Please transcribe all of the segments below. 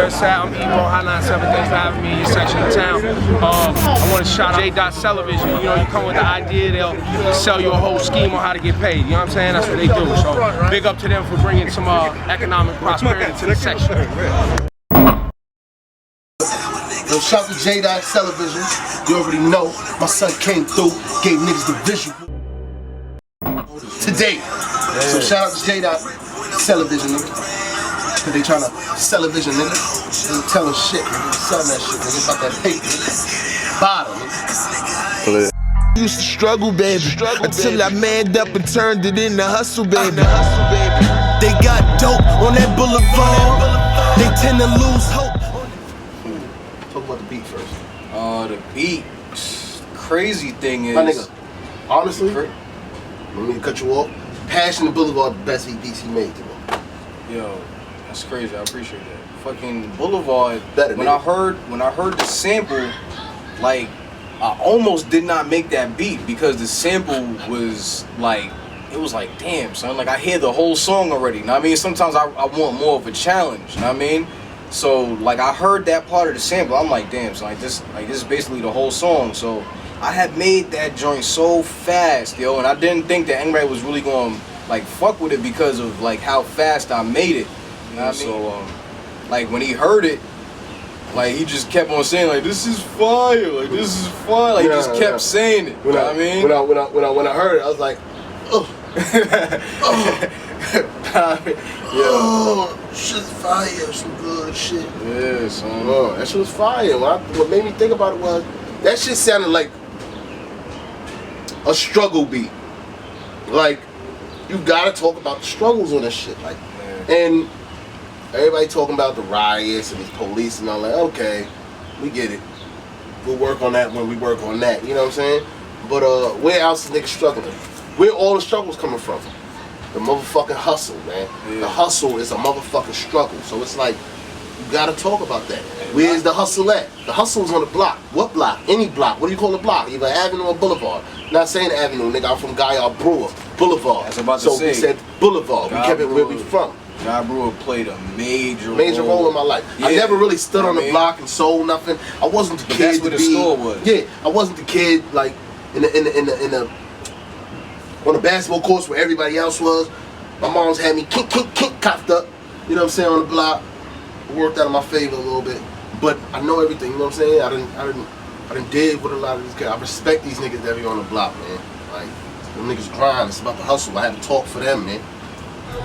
where it's at. I'm Ebro, High 97. Thanks for having me in your section of town. I want to shout out J.O.S.E. You know, you come with the idea, they'll sell you a whole scheme on how to get paid. You know what I'm saying? That's what they do. So big up to them for bringing some economic prosperity to the section. Yo, shout out to JaydotCellavision. You already know, my son came through, gave niggas the visual today. So shout out to JaydotCellavision, nigga. Cause they tryna sell a vision, nigga. They telling shit, nigga. Selling that shit, nigga. It's about that paper, nigga. Bottom, nigga. Used to struggle, baby, until I manned up and turned it into hustle, baby. They got dope on that boulevard. They tend to lose hope. Talk about the beat first. The beat. Crazy thing is, my nigga, honestly, let me cut you off. Passion Boulevard, the best beats he made today. Yo, that's crazy. I appreciate that. Fucking Boulevard. Better, when I heard the sample, like, I almost did not make that beat because the sample was like, it was like, damn, son. Like, I hear the whole song already. You know what I mean? Sometimes I want more of a challenge. You know what I mean? So, like, I heard that part of the sample. I'm like, damn, so this is basically the whole song. So, I had made that joint so fast, yo, and I didn't think that anybody was really going to, like, fuck with it because of, like, how fast I made it. You know what I mean? So, like, when he heard it, like, he just kept on saying, like, this is fire, like, this is fire. Like, he just kept saying it. You know what I mean? When I heard it, I was like, oh. Oh, shit's fire, some good shit. Yeah, son. Oh, that shit was fire. What made me think about it was, that shit sounded like a struggle beat. Like, you gotta talk about the struggles on this shit. Like, and everybody talking about the riots and the police and all that. Okay, we get it. We'll work on that when we work on that. You know what I'm saying? But where else is niggas struggling? Where all the struggles coming from? The motherfucking hustle, man. Yeah. The hustle is a motherfucking struggle. So it's like, you gotta talk about that. Where's the hustle at? The hustle's on the block. What block? Any block. What do you call a block? Either avenue or boulevard. Not saying avenue, nigga. I'm from Guy Brewer. Boulevard. That's about to so say. We said boulevard. We kept it where we from. Guy Brewer played a major role in my life. Yeah. I never really stood on the block and sold nothing. I wasn't the kid. That's where the store was. Yeah, I wasn't the kid like in on the basketball courts where everybody else was. My mom's had me kink copped up. You know what I'm saying, on the block. It worked out in my favor a little bit. But I know everything. You know what I'm saying? I didn't dig with a lot of these guys. I respect these niggas that be on the block, man. Like, them niggas grind. It's about the hustle. I had to talk for them, man.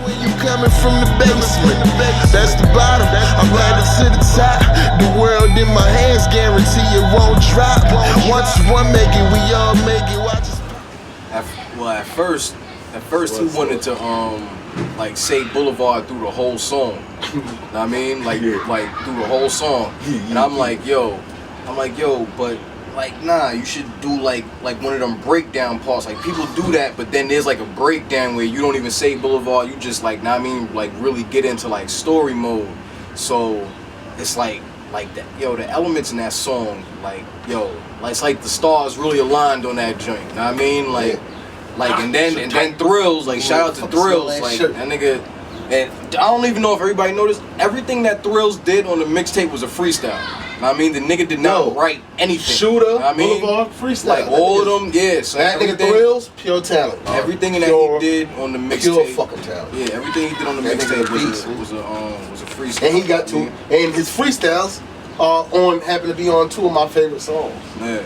When you coming from the basement, that's the bottom. I'm headed to the top. The world in my hands, guarantee it won't drop. Once one make it, we all make it. Watch us. Well, at first he wanted to like say Boulevard through the whole song. You know what I mean? Like through the whole song. And I'm like, yo, but like, nah, you should do like one of them breakdown parts. Like, people do that, but then there's like a breakdown where you don't even say Boulevard, you just like, nah, I mean, like really get into like story mode. So it's like that, yo, the elements in that song, like, yo, like it's like the stars really aligned on that joint. You know what I mean? Like and then Thrills, like shout out to Thrills, like that nigga. And I don't even know if everybody noticed, everything that Thrills did on the mixtape was a freestyle. I mean, the nigga did not write anything. Shooter, I mean, Boulevard, freestyle. Like all of them, yeah. So that nigga Thrills, pure talent. Everything that he did on the mixtape, pure fucking talent. Yeah, everything he did on the mixtape was a freestyle. And he got two, and his freestyles happen to be on two of my favorite songs. Yeah,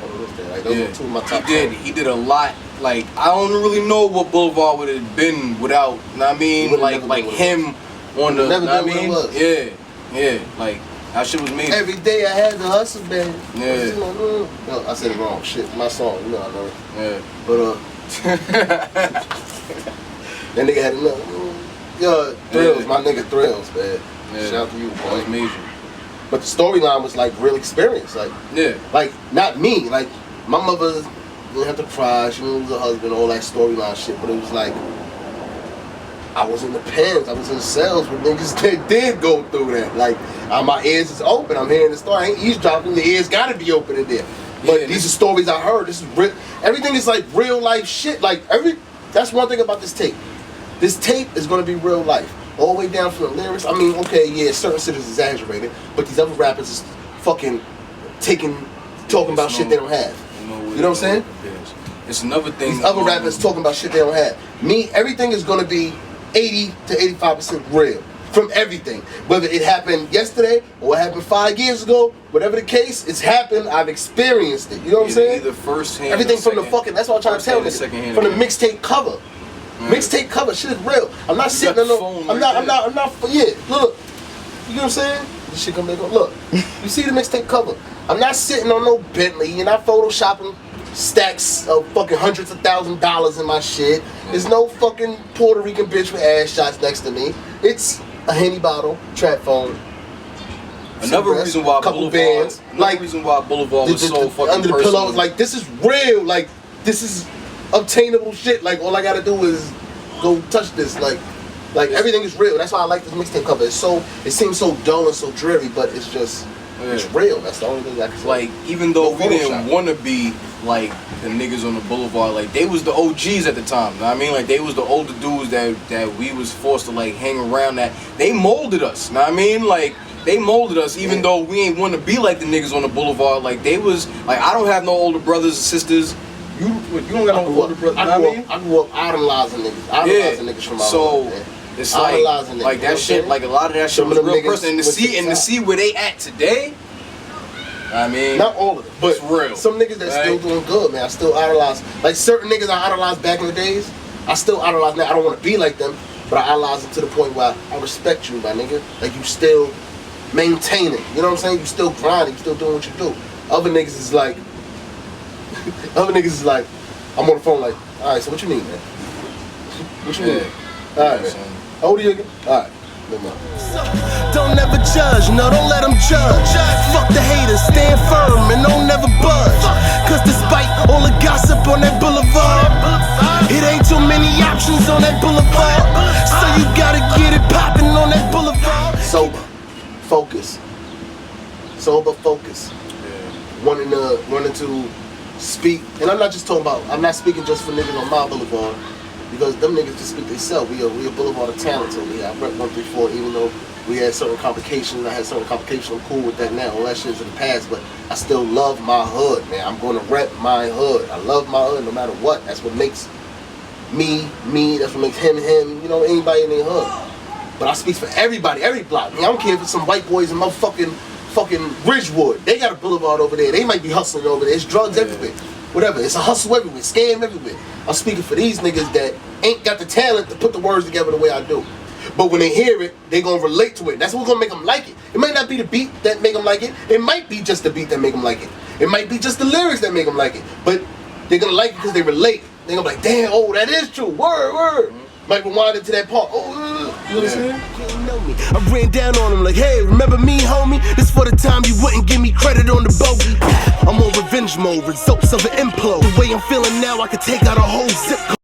like those are two of my top. He did a lot. Like, I don't really know what Boulevard would have been without, you know what I mean, like him on the, you know what I mean? Yeah, like, that shit was amazing. Every day I had to hustle, baby. Yeah. No, I said it wrong. Shit, my song, you know I know it. Yeah. But, that nigga had another, yo, Thrills, my nigga Thrills, man. Yeah. Shout out to you, boy. That was amazing. But the storyline was like real experience, like, like, not me, like, my mother didn't have to cry, she didn't lose her husband, all that storyline shit, but it was like, I was in the pens, I was in the cells with niggas that did go through that. Like, my ears is open, I'm hearing the story, I ain't eavesdropping, the ears gotta be open in there. But these are stories I heard, this is real, everything is like real life shit, like that's one thing about this tape. This tape is gonna be real life. all the way down from the lyrics. I mean, okay, yeah, certain shit is exaggerated, but these other rappers is fucking talking about shit they don't have. You know what I'm saying? It's another thing. These other rappers talking about shit they don't have. Me, everything is gonna be 80 to 85% real. From everything. Whether it happened yesterday or it happened 5 years ago, whatever the case, it's happened, I've experienced it. You know what I'm saying? Either first hand everything or from second, the fucking, that's what I'm trying to tell you. From the mixtape cover. Mixtape cover, shit is real. I'm not sitting on no, I'm not, yeah, look. You know what I'm saying? This shit gonna make it, look. You see the mixtape cover. I'm not sitting on no Bentley, you're not photoshopping stacks of fucking hundreds of $1,000s in my shit. There's no fucking Puerto Rican bitch with ass shots next to me. It's a Henny bottle, trap phone. Another reason why Boulevard, was so fucking under the personal. pillow, like this is real, like this is obtainable shit. Like all I gotta do is go touch this, like everything is real. That's why I like this mixtape cover. It seems so dull and so dreary, but it's just it's real. That's the only thing I can say. Like even though we didn't want to be like the niggas on the boulevard, like they was the OGs at the time. You know what I mean? Like they was the older dudes that we was forced to like hang around. That they molded us. You know what I mean? Like they molded us, even though we ain't want to be like the niggas on the boulevard. Like they was like, I don't have no older brothers and sisters. You don't got no older brothers. I grew up idolizing niggas. Idolizing niggas from my so it's like that shit. Like a lot of that shit was real person. And to see where they at today. I mean, not all of them, but it's real. Some niggas that still doing good, man. I still idolize. Like certain niggas I idolized back in the days, I still idolize now. I don't want to be like them, but I idolize them to the point where I respect you, my nigga. Like you still maintaining. You know what I'm saying? You still grinding. You still doing what you do. Other niggas is like, I'm on the phone like, all right, so what you need, man? What you need? All right, man. How old are you again? All right. Don't never judge, no, don't let them judge. Fuck the haters, stand firm and don't never budge. Cause despite all the gossip on that boulevard, it ain't too many options on that boulevard. So you gotta get it poppin' on that boulevard. Sober, focus. Sober, focus. Wanting to speak, and I'm not speaking just for niggas on my boulevard. Because them niggas just speak themselves. We a boulevard of talent over here. I rep 134, even though we had certain complications. I had certain complications. I'm cool with that now. All that shit's in the past, but I still love my hood, man. I'm gonna rep my hood. I love my hood no matter what. That's what makes me. That's what makes him. You know, anybody in their hood. But I speak for everybody, every block. I mean, I don't care if it's some white boys in motherfucking Ridgewood. They got a boulevard over there. They might be hustling over there. There's drugs everywhere. Whatever, it's a hustle everywhere, scam everywhere. I'm speaking for these niggas that ain't got the talent to put the words together the way I do. But when they hear it, they gonna relate to it. That's what's gonna make them like it. It might not be the beat that make them like it. It might be just the beat that make them like it. It might be just the lyrics that make them like it. But they're gonna like it because they relate. They're gonna be like, damn, oh, that is true. Word. Might rewind into that part. Oh, you know what I'm saying? I ran down on him like, hey, remember me, homie? This for the time you wouldn't give me credit on the bogey. I'm on revenge mode, results of an implode. The way I'm feeling now, I could take out a whole zip code.